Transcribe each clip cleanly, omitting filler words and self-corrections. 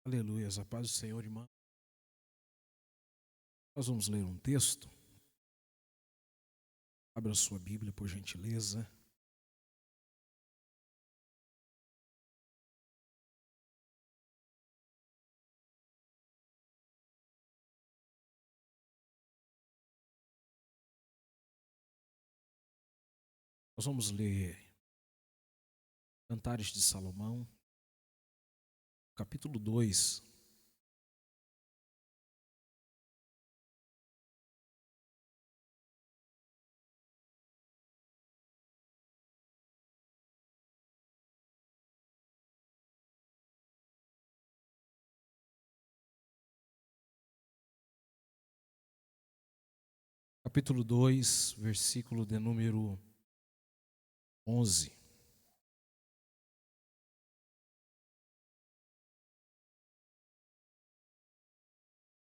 Aleluia, a paz do Senhor, irmão. Nós vamos ler um texto. Abra a sua Bíblia, por gentileza. Nós vamos ler Cantares de Salomão, capítulo 2. Capítulo 2, versículo de número 11.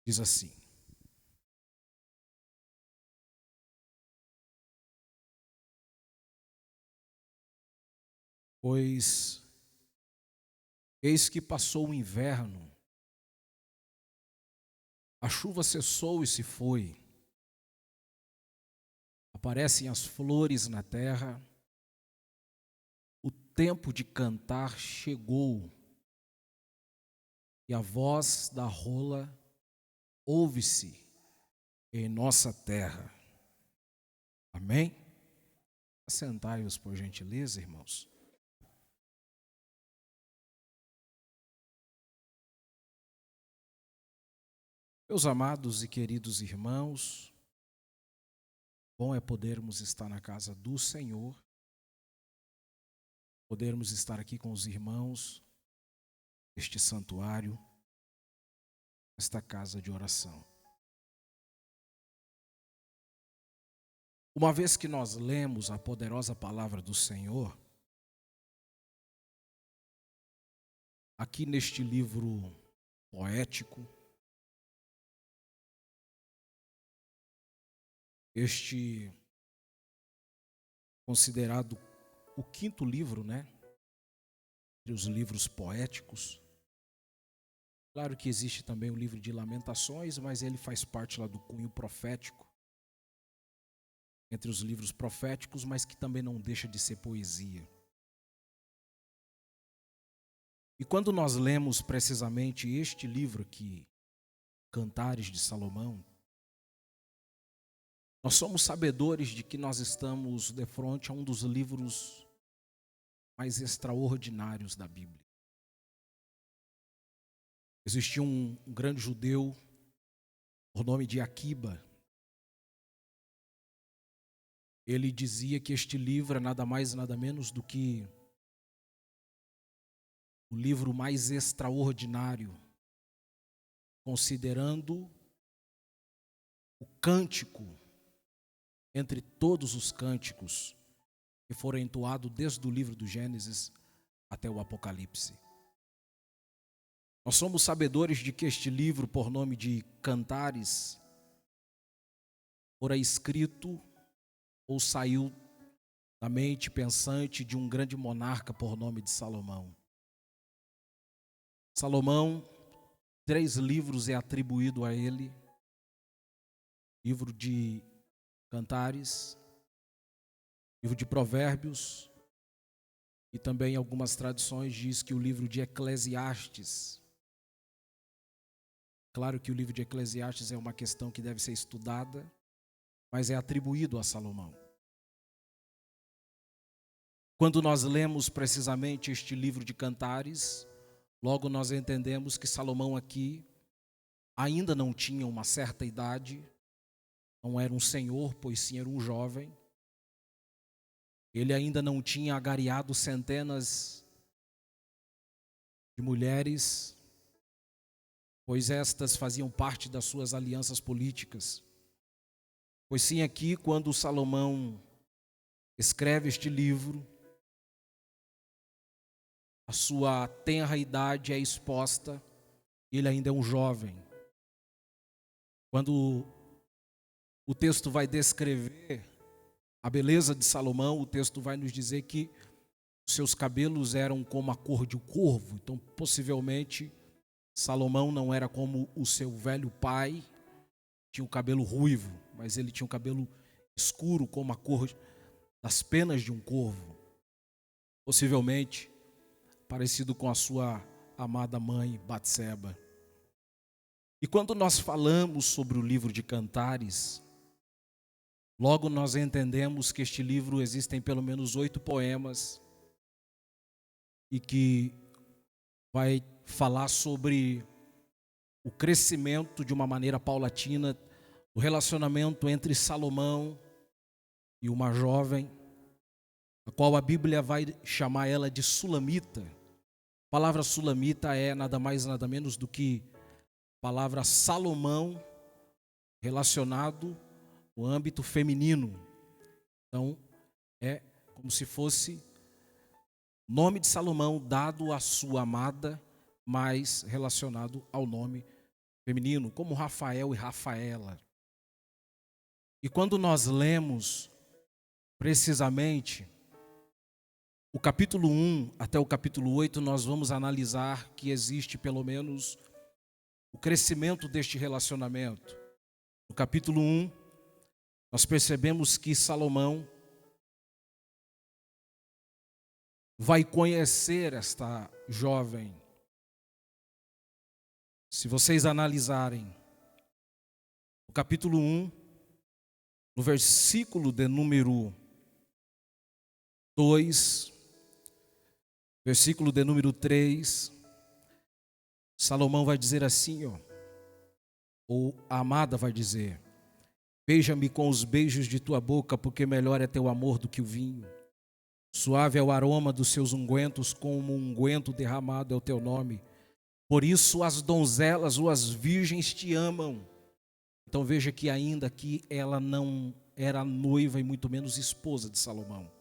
Diz assim: Pois eis que passou o inverno, a chuva cessou e se foi, aparecem as flores na terra, o tempo de cantar chegou, e a voz da rola ouve-se em nossa terra. Amém? Assentai-vos, por gentileza, irmãos. Meus amados e queridos irmãos, bom é podermos estar na casa do Senhor, podermos estar aqui com os irmãos, este santuário, esta casa de oração. Uma vez que nós lemos a poderosa palavra do Senhor, aqui neste livro poético, este considerado o quinto livro, entre os livros poéticos. Claro que existe também o livro de Lamentações, mas ele faz parte lá do cunho profético, entre os livros proféticos, mas que também não deixa de ser poesia. E quando nós lemos precisamente este livro aqui, Cantares de Salomão, nós somos sabedores de que nós estamos de frente a um dos livros mais extraordinários da Bíblia. Existia um grande judeu, por nome de Aquiba. Ele dizia que este livro é nada mais e nada menos do que o livro mais extraordinário, considerando o cântico entre todos os cânticos que foram entoados desde o livro do Gênesis até o Apocalipse. Nós somos sabedores de que este livro, por nome de Cantares, fora escrito ou saiu da mente pensante de um grande monarca por nome de Salomão. Salomão, 3 livros é atribuído a ele: livro de Cantares, livro de Provérbios, e também algumas tradições diz que o livro de Eclesiastes. Claro que o livro de Eclesiastes é uma questão que deve ser estudada, mas é atribuído a Salomão. Quando nós lemos precisamente este livro de Cantares, logo nós entendemos que Salomão aqui ainda não tinha uma certa idade, não era um senhor, pois sim era um jovem. Ele ainda não tinha agariado centenas de mulheres, pois estas faziam parte das suas alianças políticas. Pois sim, aqui quando Salomão escreve este livro, a sua tenra idade é exposta, ele ainda é um jovem. Quando o texto vai descrever a beleza de Salomão, o texto vai nos dizer que seus cabelos eram como a cor de um corvo. Então, possivelmente, Salomão não era como o seu velho pai, tinha o cabelo ruivo, mas ele tinha o cabelo escuro como a cor das penas de um corvo, possivelmente parecido com a sua amada mãe Batseba. E quando nós falamos sobre o livro de Cantares, logo nós entendemos que este livro existem pelo menos 8 poemas e que vai falar sobre o crescimento de uma maneira paulatina do relacionamento entre Salomão e uma jovem, a qual a Bíblia vai chamar ela de Sulamita. A palavra Sulamita é nada mais nada menos do que a palavra Salomão relacionado no âmbito feminino. Então, é como se fosse nome de Salomão dado à sua amada, mas relacionado ao nome feminino, como Rafael e Rafaela. E quando nós lemos precisamente o capítulo 1 até o capítulo 8, nós vamos analisar que existe pelo menos o crescimento deste relacionamento. No capítulo 1, nós percebemos que Salomão vai conhecer esta jovem. Se vocês analisarem o capítulo 1, no versículo de número 2, versículo de número 3, Salomão vai dizer assim, ou a amada vai dizer: beija-me com os beijos de tua boca, porque melhor é teu amor do que o vinho. Suave é o aroma dos seus ungüentos, como um unguento derramado é o teu nome. Por isso as donzelas ou as virgens te amam. Então veja que ainda aqui ela não era noiva e muito menos esposa de Salomão.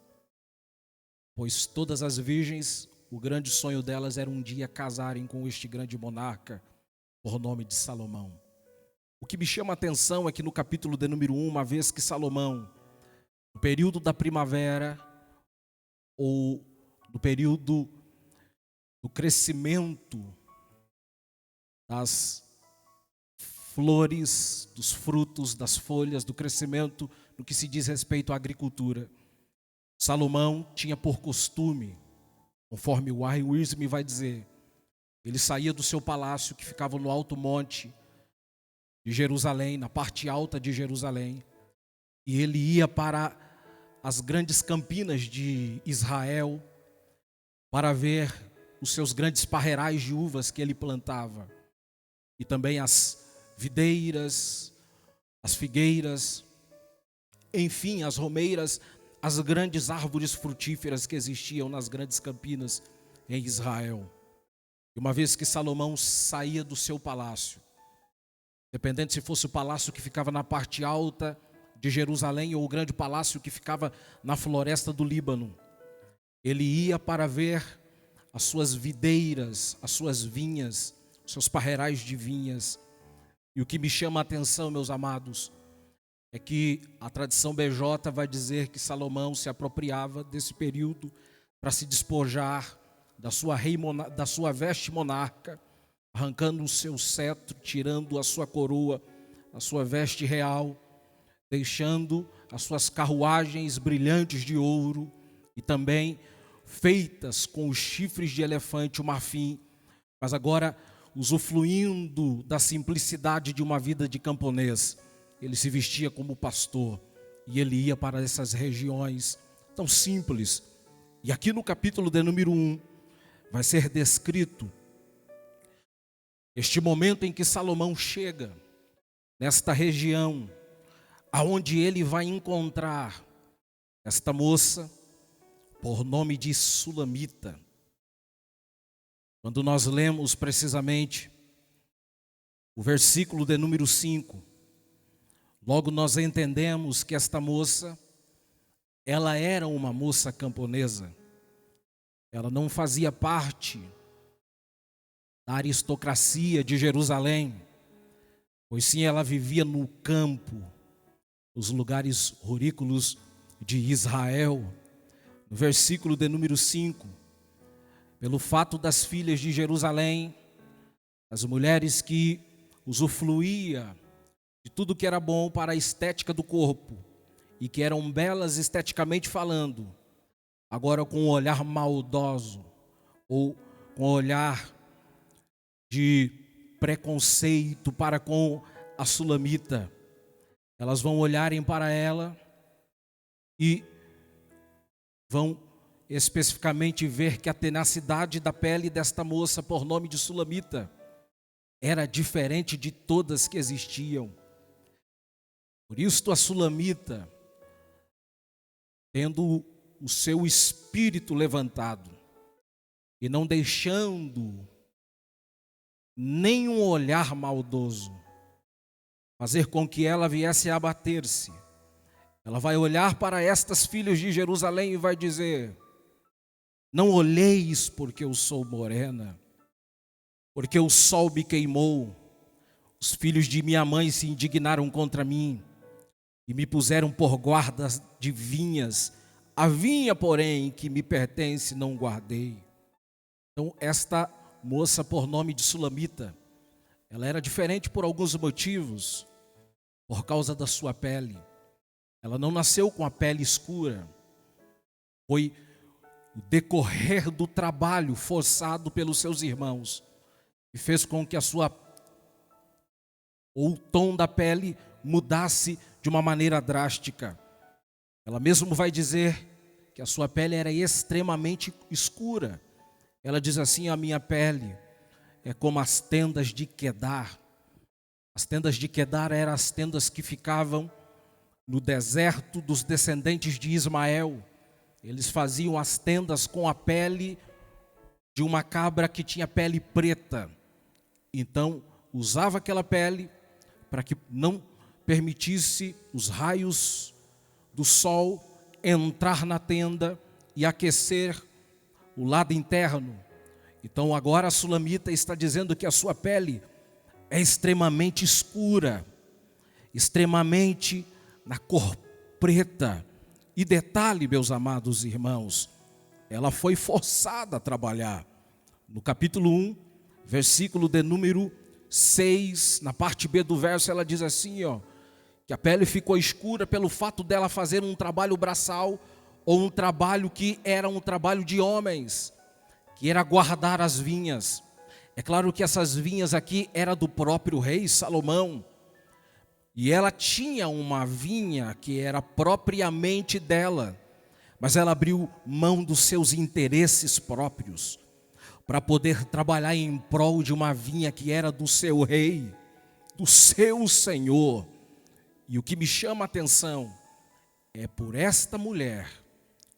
Pois todas as virgens, o grande sonho delas era um dia casarem com este grande monarca, por nome de Salomão. O que me chama a atenção é que no capítulo de número 1, uma vez que Salomão, no período da primavera, ou no período do crescimento das flores, dos frutos, das folhas, do crescimento no que se diz respeito à agricultura, Salomão tinha por costume, conforme o Warren Wiersbe vai dizer, ele saía do seu palácio que ficava no alto monte de Jerusalém, na parte alta de Jerusalém, e ele ia para as grandes campinas de Israel para ver os seus grandes parreirais de uvas que ele plantava, e também as videiras, as figueiras, enfim, as romeiras, as grandes árvores frutíferas que existiam nas grandes campinas em Israel. E uma vez que Salomão saía do seu palácio, dependendo se fosse o palácio que ficava na parte alta de Jerusalém ou o grande palácio que ficava na floresta do Líbano, ele ia para ver as suas videiras, as suas vinhas, os seus parreirais de vinhas. E o que me chama a atenção, meus amados, é que a tradição BJ vai dizer que Salomão se apropriava desse período para se despojar da sua veste monarca, arrancando o seu cetro, tirando a sua coroa, a sua veste real, deixando as suas carruagens brilhantes de ouro e também feitas com os chifres de elefante, o marfim, mas agora usufruindo da simplicidade de uma vida de camponês. Ele se vestia como pastor e ele ia para essas regiões tão simples. E aqui no capítulo de número 1 vai ser descrito este momento em que Salomão chega nesta região, aonde ele vai encontrar esta moça por nome de Sulamita. Quando nós lemos precisamente o versículo de número 5, logo nós entendemos que esta moça, ela era uma moça camponesa. Ela não fazia parte da aristocracia de Jerusalém, pois sim, ela vivia no campo, nos lugares rurícolas de Israel. No versículo de número 5, pelo fato das filhas de Jerusalém As mulheres que usufruía de tudo que era bom para a estética do corpo e que eram belas esteticamente falando, agora com um olhar maldoso ou com um olhar de preconceito para com a sulamita, elas vão olharem para ela e vão especificamente ver que a tenacidade da pele desta moça, por nome de sulamita, era diferente de todas que existiam. Por isso a sulamita, tendo o seu espírito levantado e não deixando nenhum olhar maldoso fazer com que ela viesse a abater-se, ela vai olhar para estas filhas de Jerusalém e vai dizer: não olheis porque eu sou morena, porque o sol me queimou, os filhos de minha mãe se indignaram contra mim e me puseram por guardas de vinhas, a vinha, porém, que me pertence não guardei. Então esta moça, por nome de sulamita, ela era diferente por alguns motivos, por causa da sua pele. Ela não nasceu com a pele escura, foi o decorrer do trabalho forçado pelos seus irmãos e fez com que o tom da pele mudasse de uma maneira drástica. Ela mesmo vai dizer que a sua pele era extremamente escura. Ela diz assim: a minha pele é como as tendas de Quedar. As tendas de Quedar eram as tendas que ficavam no deserto dos descendentes de Ismael. Eles faziam as tendas com a pele de uma cabra que tinha pele preta. Então, usava aquela pele para que não permitisse os raios do sol entrar na tenda e aquecer o lado interno. Então, agora a sulamita está dizendo que a sua pele é extremamente escura, extremamente na cor preta. E detalhe, meus amados irmãos, ela foi forçada a trabalhar. No capítulo 1, versículo de número 6, na parte B do verso, ela diz assim, que a pele ficou escura pelo fato dela fazer um trabalho braçal, ou um trabalho que era um trabalho de homens, que era guardar as vinhas. É claro que essas vinhas aqui eram do próprio rei Salomão, e ela tinha uma vinha que era propriamente dela, mas ela abriu mão dos seus interesses próprios para poder trabalhar em prol de uma vinha que era do seu rei, do seu senhor. E o que me chama a atenção é por esta mulher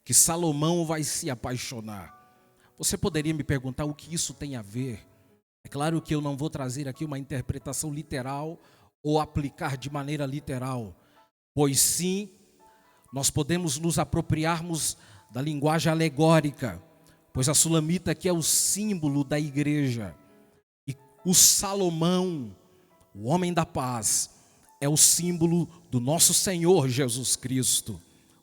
que Salomão vai se apaixonar. Você poderia me perguntar o que isso tem a ver? É claro que eu não vou trazer aqui uma interpretação literal ou aplicar de maneira literal, pois sim, nós podemos nos apropriarmos da linguagem alegórica, pois a sulamita aqui é o símbolo da igreja, e o Salomão, o homem da paz, é o símbolo do nosso Senhor Jesus Cristo.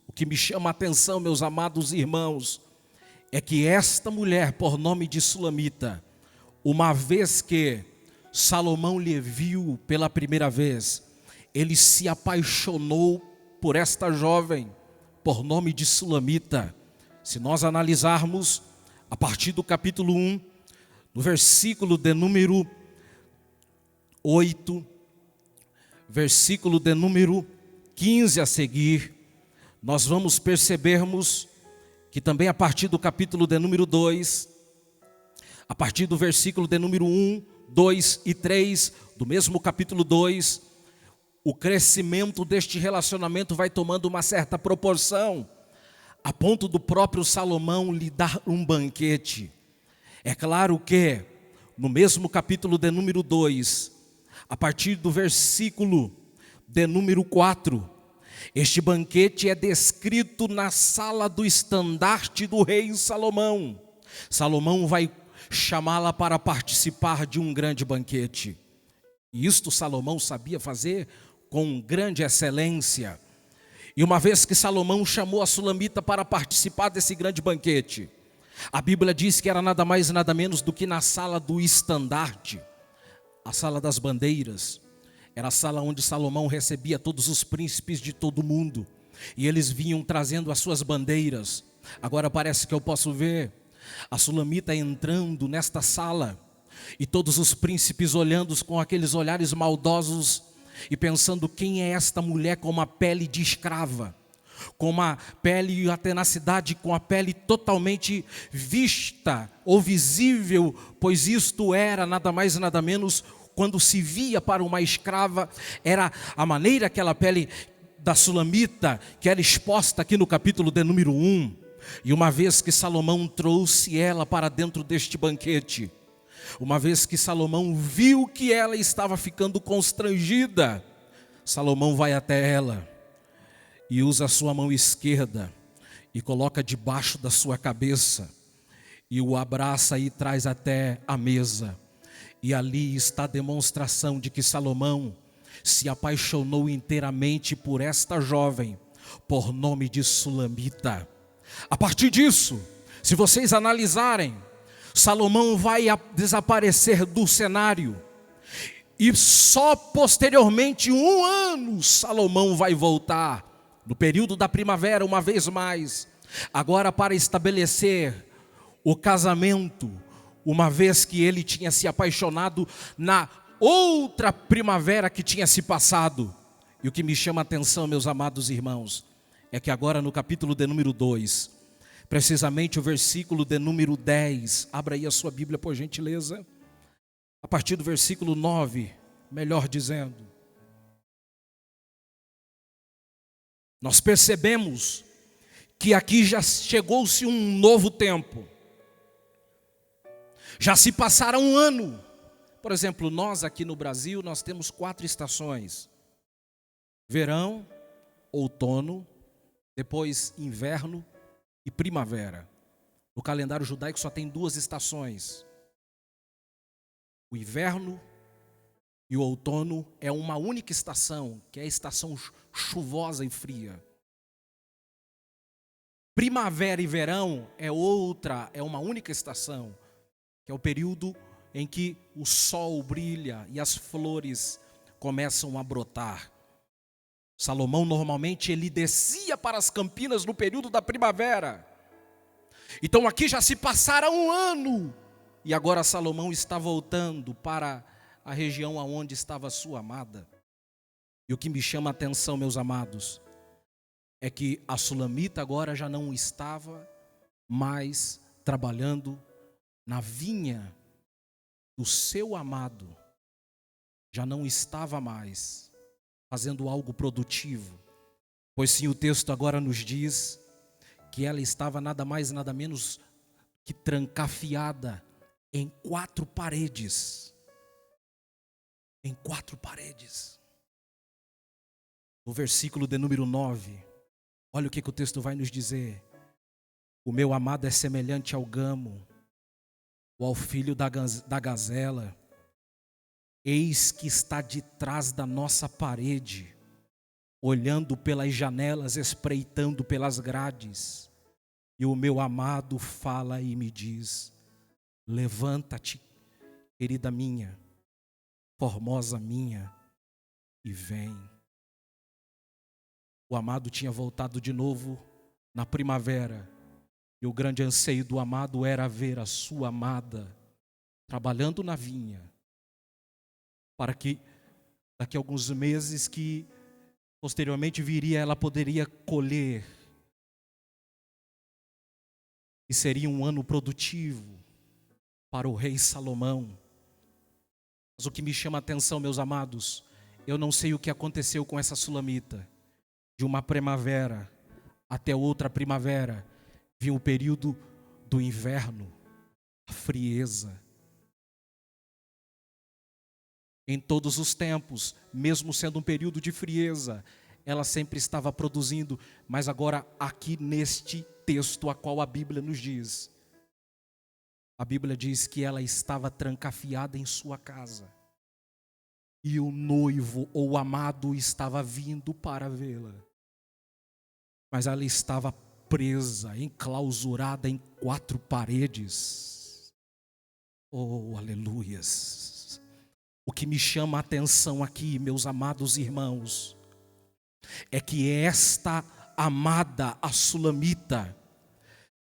O que me chama a atenção, meus amados irmãos, é que esta mulher, por nome de sulamita, uma vez que Salomão lhe viu pela primeira vez, ele se apaixonou por esta jovem, por nome de sulamita. Se nós analisarmos a partir do capítulo 1, no versículo de número 8, versículo de número 15 a seguir, nós vamos percebermos que também a partir do capítulo de número 2, a partir do versículo de número 1, 2 e 3, do mesmo capítulo 2, o crescimento deste relacionamento vai tomando uma certa proporção, a ponto do próprio Salomão lhe dar um banquete. É claro que, no mesmo capítulo de número 2, a partir do versículo de número 4, este banquete é descrito na sala do estandarte do rei Salomão. Salomão vai chamá-la para participar de um grande banquete. E isto Salomão sabia fazer com grande excelência. E uma vez que Salomão chamou a sulamita para participar desse grande banquete, a Bíblia diz que era nada mais e nada menos do que na sala do estandarte. a sala das bandeiras. Era a sala onde Salomão recebia todos os príncipes de todo o mundo. E eles vinham trazendo as suas bandeiras. Agora parece que eu posso ver a Sulamita entrando nesta sala. E todos os príncipes olhando com aqueles olhares maldosos e pensando: quem é esta mulher com uma pele de escrava? Com uma pele e a tenacidade, com a pele totalmente vista ou visível, pois isto era nada mais e nada menos, quando se via para uma escrava, era a maneira, aquela pele da Sulamita, que era exposta aqui no capítulo de número 1. E uma vez que Salomão trouxe ela para dentro deste banquete, uma vez que Salomão viu que ela estava ficando constrangida, Salomão vai até ela e usa a sua mão esquerda e coloca debaixo da sua cabeça e o abraça e traz até a mesa. E ali está a demonstração de que Salomão se apaixonou inteiramente por esta jovem, por nome de Sulamita. A partir disso, se vocês analisarem, Salomão vai desaparecer do cenário. E só posteriormente, 1 ano, Salomão vai voltar, no período da primavera, uma vez mais, agora para estabelecer o casamento, uma vez que ele tinha se apaixonado na outra primavera que tinha se passado. E o que me chama a atenção, meus amados irmãos, é que agora no capítulo de número 2, precisamente o versículo de número 10, abra aí a sua Bíblia por gentileza, a partir do versículo 9, melhor dizendo, nós percebemos que aqui já chegou-se um novo tempo, já se passaram 1 ano. Por exemplo, nós aqui no Brasil, nós temos 4 estações: verão, outono, depois inverno e primavera. No calendário judaico só tem 2 estações. O inverno e o outono é uma única estação, que é a estação chuvosa e fria. Primavera e verão é outra, é uma única estação, que é o período em que o sol brilha e as flores começam a brotar. Salomão normalmente ele descia para as campinas no período da primavera. Então aqui já se passaram 1 ano. E agora Salomão está voltando para a região aonde estava sua amada. E o que me chama a atenção, meus amados, é que a Sulamita agora já não estava mais trabalhando na vinha do seu amado. Já não estava mais fazendo algo produtivo. Pois sim, o texto agora nos diz que ela estava nada mais, nada menos que trancafiada em 4 paredes. Em 4 paredes. No versículo de número 9, olha o que o texto vai nos dizer. O meu amado é semelhante ao gamo, ou ao filho da gazela. Eis que está de trás da nossa parede, olhando pelas janelas, espreitando pelas grades. E o meu amado fala e me diz: levanta-te, querida minha, formosa minha, e vem. O amado tinha voltado de novo na primavera, e o grande anseio do amado era ver a sua amada trabalhando na vinha, para que daqui a alguns meses que posteriormente viria, ela poderia colher, e seria um ano produtivo para o rei Salomão. Mas o que me chama a atenção, meus amados, eu não sei o que aconteceu com essa Sulamita. De uma primavera até outra primavera, vinha o período do inverno, a frieza. Em todos os tempos, mesmo sendo um período de frieza, ela sempre estava produzindo, mas agora aqui neste texto a qual a Bíblia nos diz, a Bíblia diz que ela estava trancafiada em sua casa, e o noivo ou o amado estava vindo para vê-la, mas ela estava presa, enclausurada em 4 paredes. Oh, aleluias! O que me chama a atenção aqui, meus amados irmãos, é que esta amada, a sulamita,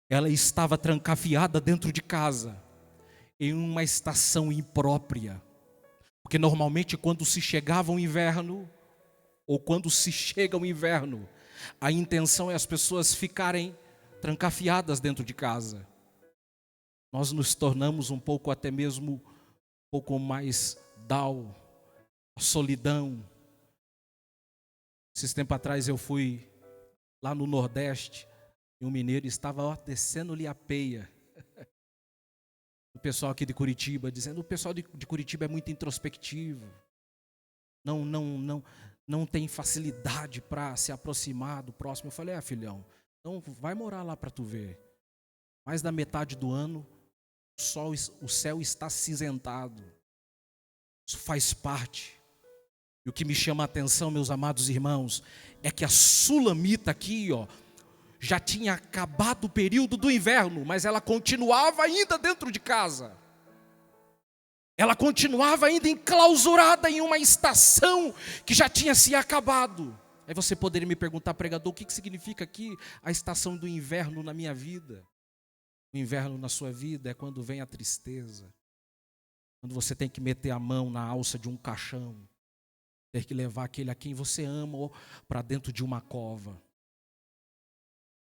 ela estava trancafiada dentro de casa, em uma estação imprópria. Porque normalmente quando se chegava o inverno, ou quando se chega o inverno, a intenção é as pessoas ficarem trancafiadas dentro de casa. Nós nos tornamos um pouco, até mesmo, um pouco mais down, a solidão. Esses tempos atrás eu fui lá no Nordeste, e um mineiro estava descendo-lhe a peia. O pessoal aqui de Curitiba, dizendo, o pessoal de Curitiba é muito introspectivo. Não tem facilidade para se aproximar do próximo. Eu falei, filhão, então vai morar lá para tu ver. Mais da metade do ano, o céu está cinzentado. Isso faz parte. E o que me chama a atenção, meus amados irmãos, é que a sulamita aqui, já tinha acabado o período do inverno, mas ela continuava ainda dentro de casa. Ela continuava ainda enclausurada em uma estação que já tinha se acabado. Aí você poderia me perguntar, pregador, o que significa aqui a estação do inverno na minha vida? O inverno na sua vida é quando vem a tristeza. Quando você tem que meter a mão na alça de um caixão. Ter que levar aquele a quem você ama para dentro de uma cova.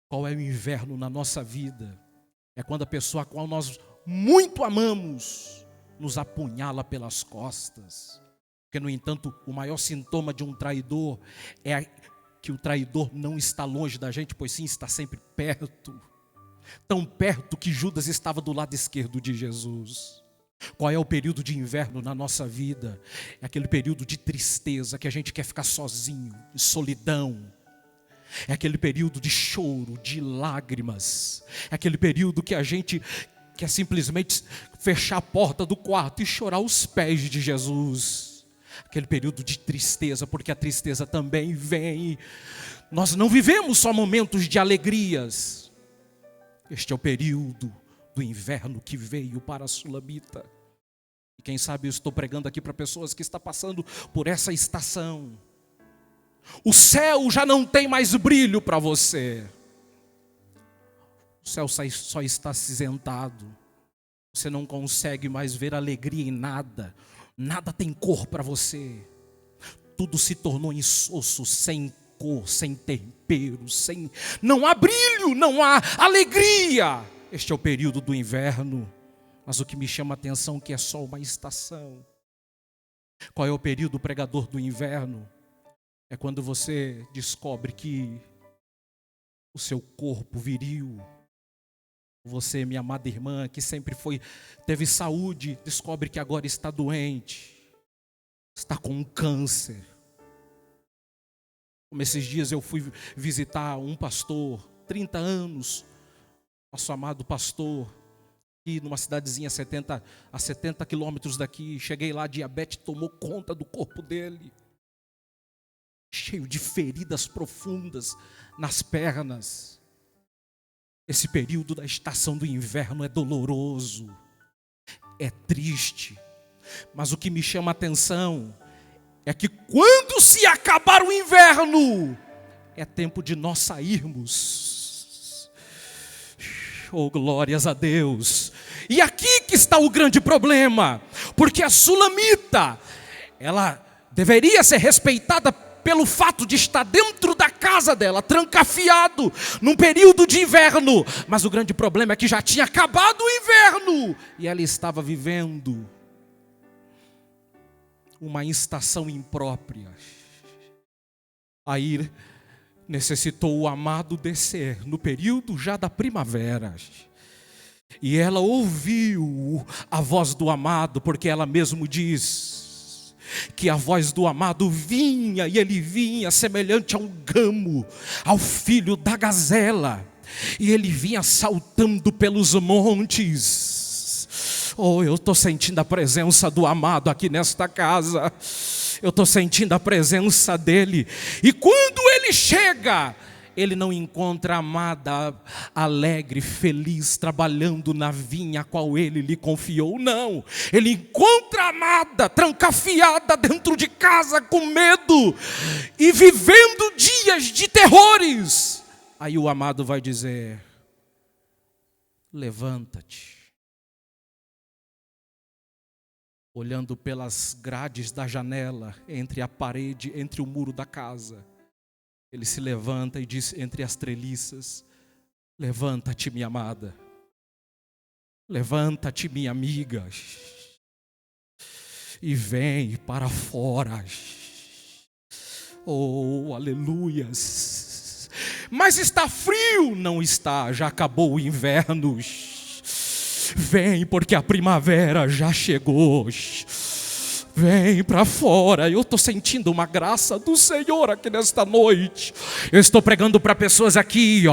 Qual é o inverno na nossa vida? É quando a pessoa a qual nós muito amamos nos apunhala pelas costas. Porque, no entanto, o maior sintoma de um traidor é que o traidor não está longe da gente, pois sim, está sempre perto. Tão perto que Judas estava do lado esquerdo de Jesus. Qual é o período de inverno na nossa vida? É aquele período de tristeza, que a gente quer ficar sozinho, de solidão. É aquele período de choro, de lágrimas. É aquele período que a gente quer simplesmente fechar a porta do quarto e chorar aos pés de Jesus. Aquele período de tristeza, porque a tristeza também vem. Nós não vivemos só momentos de alegrias. Este é o período do inverno que veio para a sulamita. E quem sabe eu estou pregando aqui para pessoas que estão passando por essa estação. O céu já não tem mais brilho para você. O céu só está acinzentado. Você não consegue mais ver alegria em nada. Nada tem cor para você. Tudo se tornou insosso, sem cor, sem tempero, não há brilho, não há alegria. Este é o período do inverno. Mas o que me chama a atenção é que é só uma estação. Qual é o período pregador do inverno? É quando você descobre que o seu corpo viril, você, minha amada irmã, que sempre teve saúde, descobre que agora está doente, está com um câncer. Como esses dias eu fui visitar um pastor, 30 anos, nosso amado pastor, aqui numa cidadezinha a 70 quilômetros daqui. Cheguei lá, a diabetes tomou conta do corpo dele. Cheio de feridas profundas nas pernas. Esse período da estação do inverno é doloroso, é triste. Mas o que me chama a atenção é que quando se acabar o inverno, é tempo de nós sairmos. Oh, glórias a Deus. E aqui que está o grande problema, porque a sulamita, ela deveria ser respeitada pelo fato de estar dentro da casa dela, trancafiado, num período de inverno. Mas o grande problema é que já tinha acabado o inverno, e ela estava vivendo uma estação imprópria. Aí necessitou o amado descer, no período já da primavera. E ela ouviu a voz do amado, porque ela mesmo diz que a voz do amado vinha, e ele vinha semelhante a um gamo, ao filho da gazela, e ele vinha saltando pelos montes. Oh, eu estou sentindo a presença do amado aqui nesta casa, eu estou sentindo a presença dele. E quando ele chega, ele não encontra a amada alegre, feliz, trabalhando na vinha a qual ele lhe confiou. Não, ele encontra a amada trancafiada dentro de casa com medo e vivendo dias de terrores. Aí o amado vai dizer: levanta-te. Olhando pelas grades da janela, entre a parede, entre o muro da casa, ele se levanta e diz entre as treliças: levanta-te, minha amada. Levanta-te, minha amiga. E vem para fora. Oh, aleluias. Mas está frio? Não está, já acabou o inverno. Vem, porque a primavera já chegou. Vem para fora. Eu estou sentindo uma graça do Senhor aqui nesta noite. Eu estou pregando para pessoas aqui,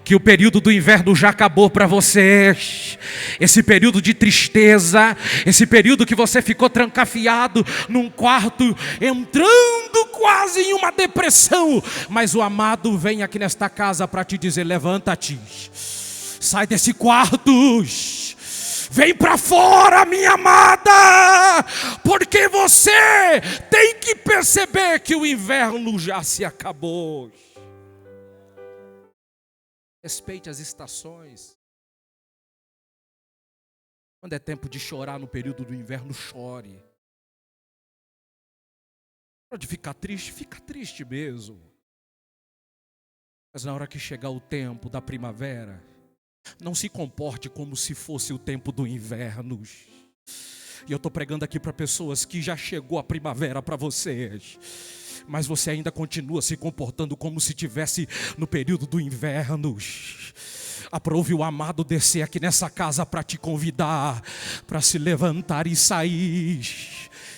que o período do inverno já acabou para vocês. Esse período de tristeza, esse período que você ficou trancafiado num quarto, entrando quase em uma depressão. Mas o amado vem aqui nesta casa para te dizer: levanta-te. Sai desse quarto. Vem para fora, minha amada, porque você tem que perceber que o inverno já se acabou. Respeite as estações. Quando é tempo de chorar no período do inverno, chore. Pode ficar triste, fica triste mesmo. Mas na hora que chegar o tempo da primavera, não se comporte como se fosse o tempo do inverno. E eu estou pregando aqui para pessoas que já chegou a primavera para vocês, mas você ainda continua se comportando como se estivesse no período do inverno. Aprove o amado descer aqui nessa casa para te convidar, para se levantar e sair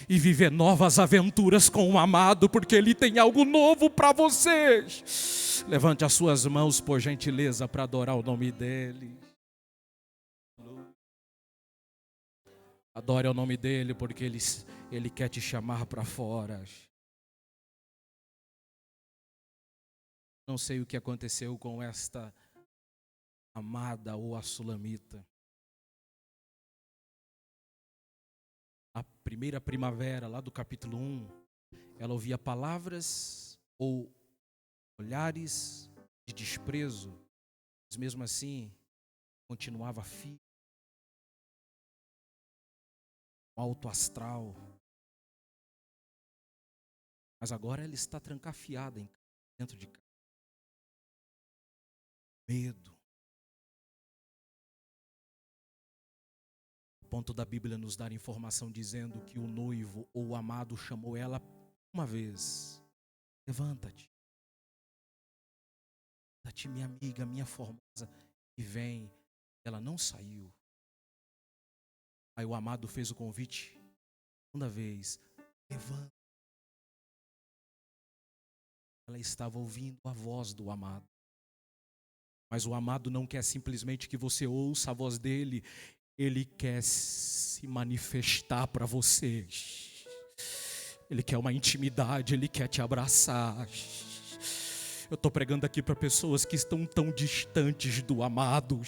e viver novas aventuras com o amado, porque ele tem algo novo para vocês. Levante as suas mãos, por gentileza, para adorar o nome dele. Adore o nome dele, porque ele quer te chamar para fora. Não sei o que aconteceu com esta amada ou a sulamita. A primeira primavera, lá do capítulo 1, ela ouvia palavras ou olhares de desprezo, mas mesmo assim continuava firme, alto astral. Mas agora ela está trancafiada dentro de casa. Medo. O ponto da Bíblia nos dar informação dizendo que o noivo ou o amado chamou ela uma vez: levanta-te. Levanta-te, minha amiga, minha formosa, e vem. Ela não saiu. Aí o amado fez o convite, segunda vez: levanta. Ela estava ouvindo a voz do amado. Mas o amado não quer simplesmente que você ouça a voz dele. Ele quer se manifestar para você. Ele quer uma intimidade, ele quer te abraçar. Eu estou pregando aqui para pessoas que estão tão distantes do amado.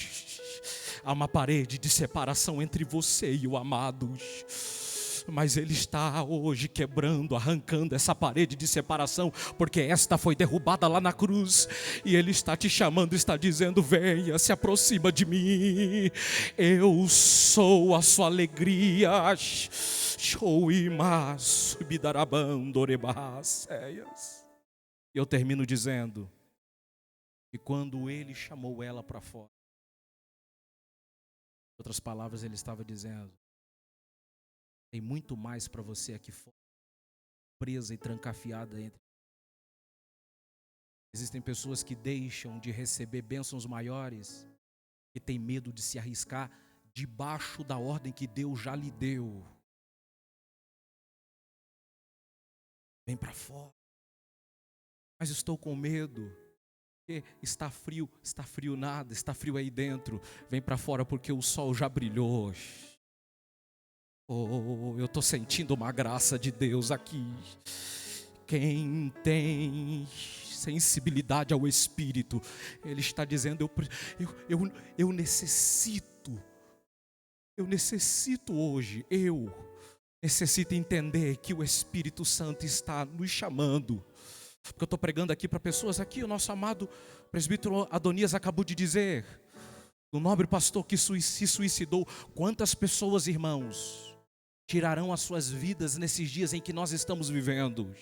Há uma parede de separação entre você e o amado. Mas ele está hoje quebrando, arrancando essa parede de separação, porque esta foi derrubada lá na cruz. E ele está te chamando, está dizendo: venha, se aproxima de mim. Eu sou a sua alegria. E eu termino dizendo que quando ele chamou ela para fora, em outras palavras, ele estava dizendo: tem muito mais para você aqui fora, presa e trancafiada entre. Existem pessoas que deixam de receber bênçãos maiores, que têm medo de se arriscar debaixo da ordem que Deus já lhe deu. Vem para fora. Mas estou com medo. Porque está frio nada, está frio aí dentro. Vem para fora porque o sol já brilhou. Oh, eu estou sentindo uma graça de Deus aqui. Quem tem sensibilidade ao Espírito. Ele está dizendo, eu necessito hoje, eu necessito entender que o Espírito Santo está nos chamando. Porque eu estou pregando aqui para pessoas aqui, o nosso amado presbítero Adonias acabou de dizer, o nobre pastor que se suicidou. Quantas pessoas, irmãos, tirarão as suas vidas nesses dias em que nós estamos vivendo?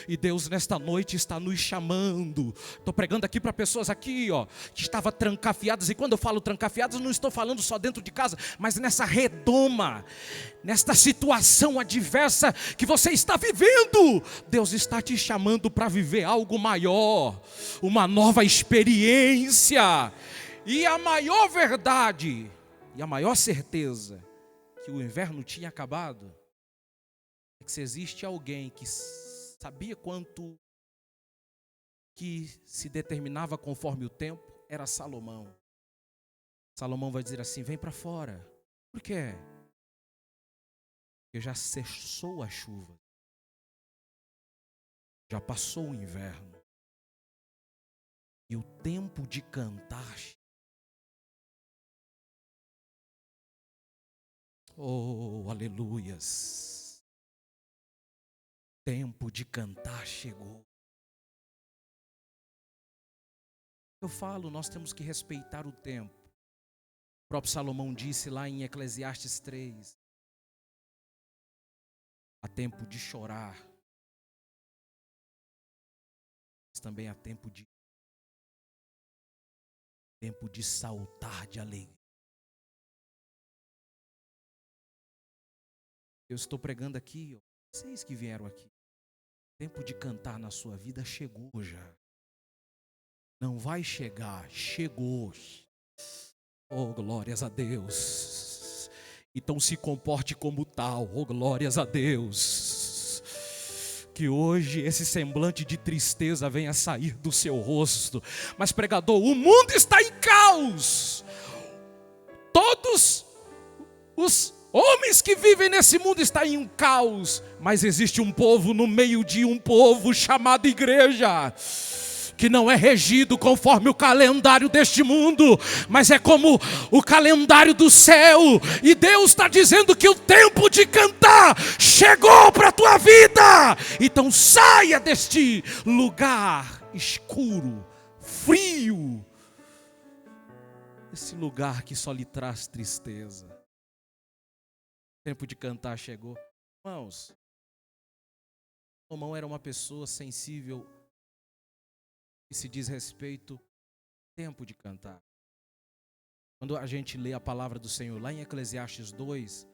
E Deus nesta noite está nos chamando. Estou pregando aqui para pessoas aqui, que estavam trancafiadas. E quando eu falo trancafiadas, não estou falando só dentro de casa, mas nessa redoma, nesta situação adversa que você está vivendo. Deus está te chamando para viver algo maior, uma nova experiência. E a maior verdade e a maior certeza que o inverno tinha acabado é que se existe alguém que sabia quanto que se determinava conforme o tempo, era Salomão. Salomão vai dizer assim, vem para fora. Por quê? Porque já cessou a chuva. Já passou o inverno. E o tempo de cantar. Oh, aleluias. Tempo de cantar chegou. Eu falo, nós temos que respeitar o tempo. O próprio Salomão disse lá em Eclesiastes 3. Há tempo de chorar. Mas também há tempo de saltar de alegria. Eu estou pregando aqui, vocês que vieram aqui. O tempo de cantar na sua vida chegou já. Não vai chegar, chegou. Oh, glórias a Deus. Então se comporte como tal. Oh, glórias a Deus. Que hoje esse semblante de tristeza venha sair do seu rosto. Mas pregador, o mundo está em caos. Todos os homens que vivem nesse mundo estão em um caos. Mas existe um povo no meio de um povo chamado igreja, que não é regido conforme o calendário deste mundo, mas é como o calendário do céu. E Deus está dizendo que o tempo de cantar chegou para a tua vida. Então saia deste lugar escuro, frio, esse lugar que só lhe traz tristeza. O tempo de cantar chegou. Irmãos, Salomão era uma pessoa sensível que se diz respeito ao tempo de cantar. Quando a gente lê a palavra do Senhor lá em Eclesiastes 2,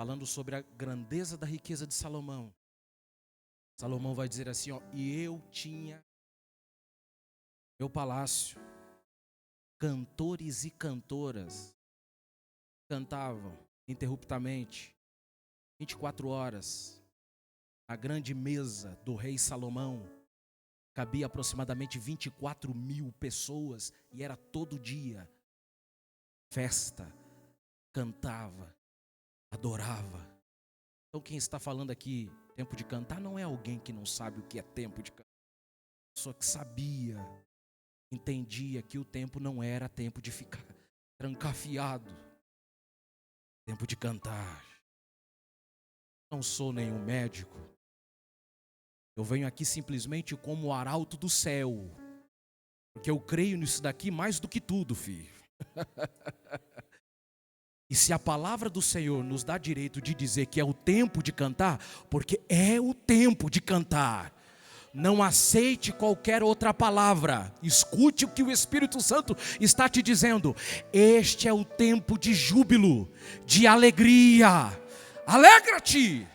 falando sobre a grandeza da riqueza de Salomão, Salomão vai dizer assim, e eu tinha meu palácio, cantores e cantoras cantavam interruptamente 24 horas. A grande mesa do rei Salomão cabia aproximadamente 24.000 pessoas e era todo dia festa, cantava, adorava. Então quem está falando aqui, tempo de cantar, não é alguém que não sabe o que é tempo de cantar. Só que sabia, entendia que o tempo não era tempo de ficar trancafiado. Tempo de cantar. Não sou nenhum médico. Eu venho aqui simplesmente como o arauto do céu. Porque eu creio nisso daqui mais do que tudo, filho. E se a palavra do Senhor nos dá direito de dizer que é o tempo de cantar, porque é o tempo de cantar. Não aceite qualquer outra palavra. Escute o que o Espírito Santo está te dizendo. Este é o tempo de júbilo, de alegria. Alegra-te!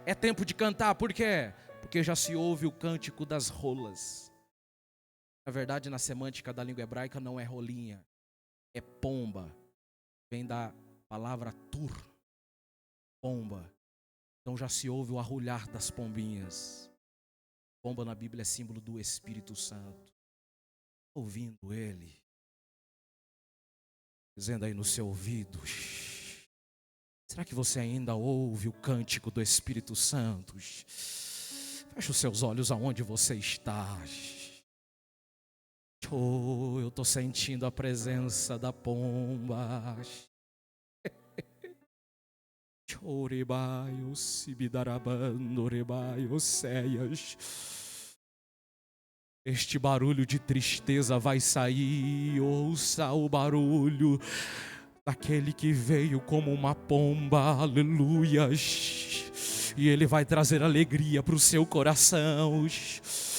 É tempo de cantar, por quê? Porque já se ouve o cântico das rolas. Na verdade, na semântica da língua hebraica não é rolinha, é pomba. Vem da palavra tur, pomba. Então já se ouve o arrulhar das pombinhas. Pomba na Bíblia é símbolo do Espírito Santo. Ouvindo Ele, dizendo aí no seu ouvido, será que você ainda ouve o cântico do Espírito Santo? Feche os seus olhos aonde você está. Oh, eu estou sentindo a presença da pomba. Chorebaio, sibidarabando, rebaio, ceias. Este barulho de tristeza vai sair. Ouça o barulho daquele que veio como uma pomba, aleluias. E Ele vai trazer alegria para o seu coração.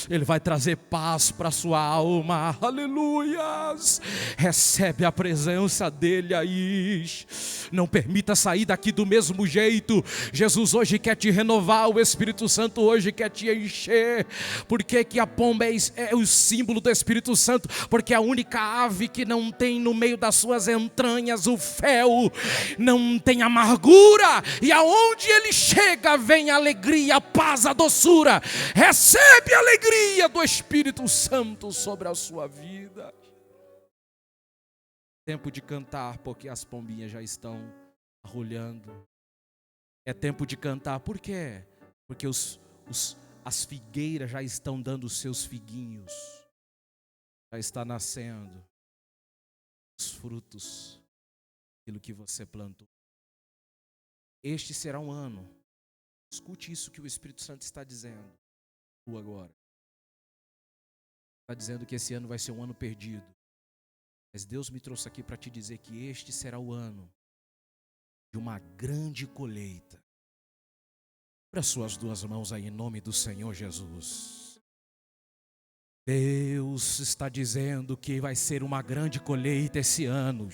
Ele vai trazer paz para a sua alma, aleluias. Recebe a presença dEle aí. Não permita sair daqui do mesmo jeito. Jesus hoje quer te renovar, o Espírito Santo hoje quer te encher. Por que que a pomba é o símbolo do Espírito Santo? Porque é a única ave que não tem no meio das suas entranhas o fel, não tem amargura, e aonde ele chega vem a alegria, a paz, a doçura. Recebe a alegria do Espírito Santo sobre a sua vida. Tempo de cantar, porque as pombinhas já estão arrulhando. É tempo de cantar, por quê? Porque as figueiras já estão dando os seus figuinhos. Já está nascendo os frutos daquilo que você plantou. Este será um ano. Escute isso que o Espírito Santo está dizendo. Agora. Está dizendo que esse ano vai ser um ano perdido. Mas Deus me trouxe aqui para te dizer que este será o ano de uma grande colheita. Abra suas duas mãos aí em nome do Senhor Jesus. Deus está dizendo que vai ser uma grande colheita esse ano.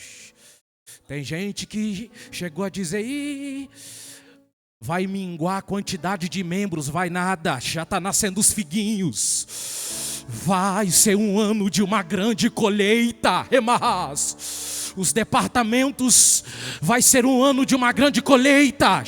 Tem gente que chegou a dizer, vai minguar a quantidade de membros, vai nada, já está nascendo os figuinhos. Vai ser um ano de uma grande colheita, Emas. Os departamentos vai ser um ano de uma grande colheita.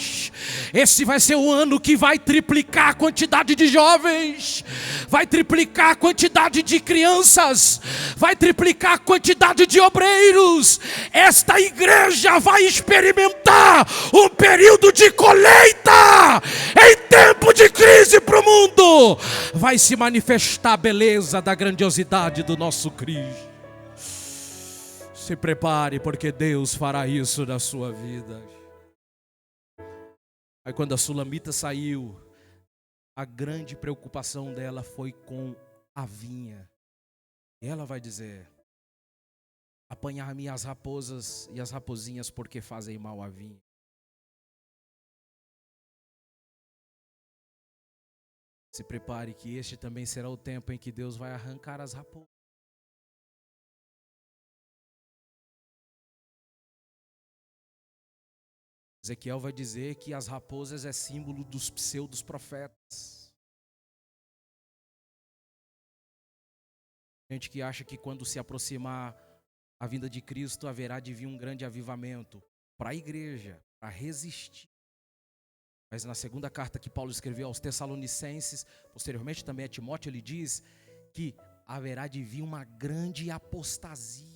Esse vai ser o ano que vai triplicar a quantidade de jovens, vai triplicar a quantidade de crianças, vai triplicar a quantidade de obreiros. Esta igreja vai experimentar um período de colheita. Em tempo de crise para o mundo, vai se manifestar a beleza da grandiosidade do nosso Cristo. Se prepare, porque Deus fará isso na sua vida. Aí quando a sulamita saiu, a grande preocupação dela foi com a vinha. Ela vai dizer, apanhar-me as raposas e as rapozinhas porque fazem mal à vinha. Se prepare que este também será o tempo em que Deus vai arrancar as raposas. Ezequiel vai dizer que as raposas é símbolo dos pseudos profetas. Gente que acha que quando se aproximar a vinda de Cristo haverá de vir um grande avivamento para a igreja, para resistir. Mas na segunda carta que Paulo escreveu aos Tessalonicenses, posteriormente também a Timóteo, ele diz que haverá de vir uma grande apostasia.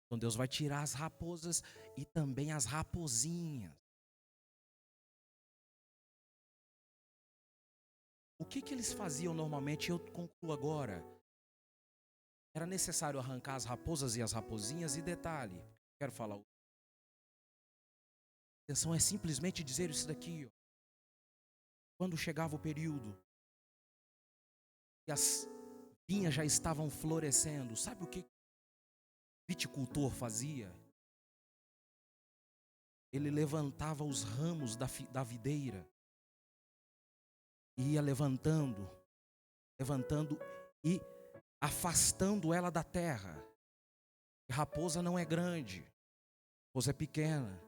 Então Deus vai tirar as raposas e também as rapozinhas. O que eles faziam normalmente, eu concluo agora. Era necessário arrancar as raposas e as rapozinhas, e detalhe, quero falar. A intenção é simplesmente dizer isso daqui. Quando chegava o período e as vinhas já estavam florescendo, sabe o que o viticultor fazia? Ele levantava os ramos da videira e ia levantando e afastando ela da terra. A raposa não é grande, a raposa é pequena.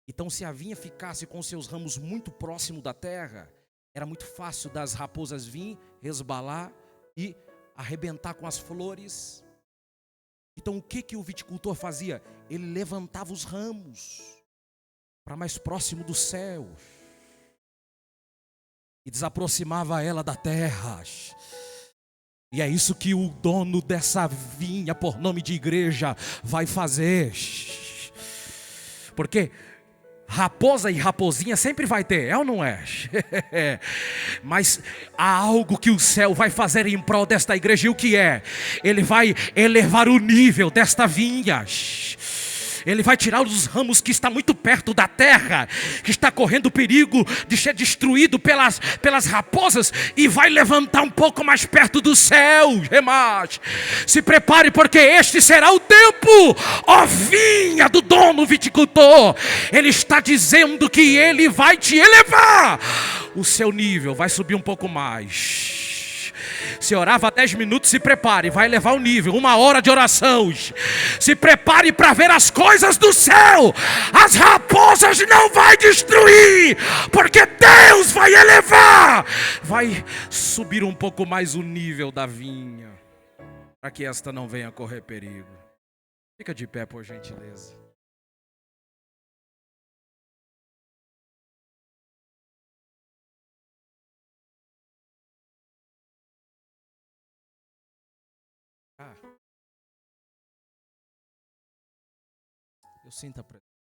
Então, se a vinha ficasse com seus ramos muito próximo da terra, era muito fácil das raposas vir, resbalar e arrebentar com as flores. Então, o que o viticultor fazia? Ele levantava os ramos para mais próximo do céu e desaproximava ela da terra. E é isso que o dono dessa vinha, por nome de igreja, vai fazer. Porque Raposa e raposinha sempre vai ter, é ou não é? Mas há algo que o céu vai fazer em prol desta igreja, e o que é? Ele vai elevar o nível desta vinha. Ele vai tirar os ramos que está muito perto da terra, que está correndo perigo de ser destruído pelas raposas, e vai levantar um pouco mais perto do céu. Se prepare, porque este será o tempo, ó vinha do dono viticultor. Ele está dizendo que ele vai te elevar, o seu nível vai subir um pouco mais. Se orava 10 minutos, se prepare, vai elevar o nível, 1 hora de oração. Se prepare para ver as coisas do céu. As raposas não vai destruir, porque Deus vai elevar, vai subir um pouco mais o nível da vinha, para que esta não venha correr perigo. Fica de pé, por gentileza. Eu sinto a presença.